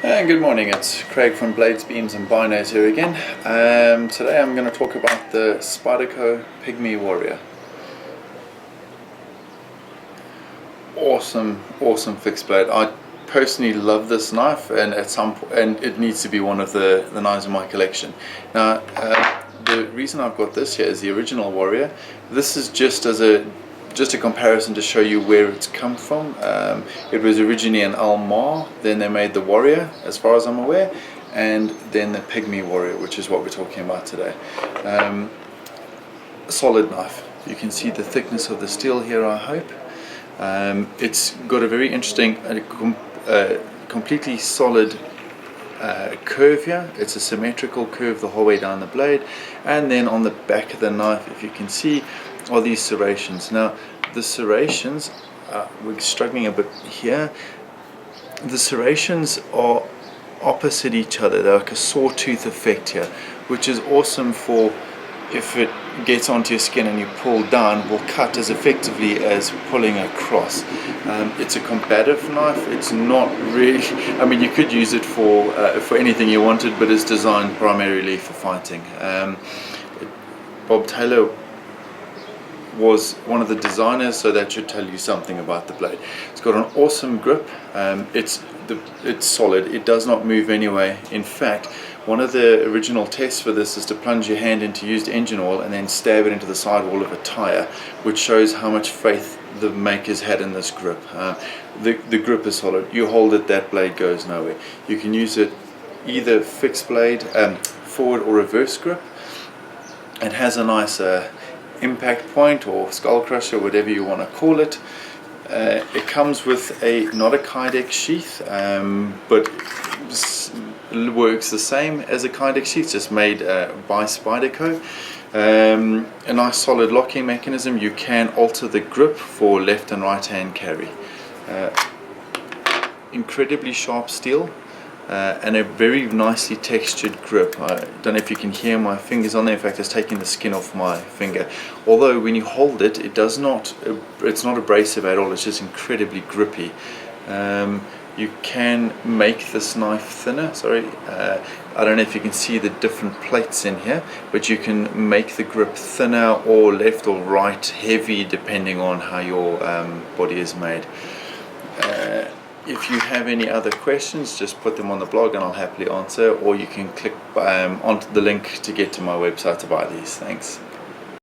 And good morning, it's Craig from Blades, Beams and Binos here again. Today I'm going to talk about the Spyderco Pygmy Warrior. Awesome fixed blade. I personally love this knife, and it needs to be one of the knives in my collection. Now, the reason I've got this here is the original Warrior. This is just a comparison to show you where it's come from. It was originally an Almar, then they made the Warrior, as far as I'm aware, and then the Pygmy Warrior, which is what we're talking about today. Solid knife. You can see the thickness of the steel here, I hope. It's got a very interesting, completely solid curve here. It's a symmetrical curve the whole way down the blade, and then on the back of the knife, if you can see, are these serrations. Now the serrations, we're struggling a bit here. The serrations are opposite each other. They're like a sawtooth effect here, which is awesome for if it gets onto your skin and you pull down, will cut as effectively as pulling across. It's a combative knife. It's not really, I mean, you could use it for anything you wanted, but it's designed primarily for fighting. Bob Taylor was one of the designers, so that should tell you something about the blade. It's got an awesome grip. It's solid. It does not move anyway. In fact, one of the original tests for this is to plunge your hand into used engine oil and then stab it into the sidewall of a tire, which shows how much faith the makers had in this grip. The grip is solid. You hold it, that blade goes nowhere. You can use it either fixed blade, forward or reverse grip. It has a nice impact point or skull crusher, whatever you want to call it. It comes with not a Kydex sheath, but works the same as a Kydex sheath, just made by Spyderco. A nice solid locking mechanism. You can alter the grip for left and right hand carry. Incredibly sharp steel. And a very nicely textured grip. I don't know if you can hear my fingers on there. In fact, it's taking the skin off my finger. Although when you hold it, it's not abrasive at all. It's just incredibly grippy. You can make this knife thinner. I don't know if you can see the different plates in here, but you can make the grip thinner or left or right heavy, depending on how your body is made. If you have any other questions, just put them on the blog and I'll happily answer, or you can click onto the link to get to my website to buy these. Thanks.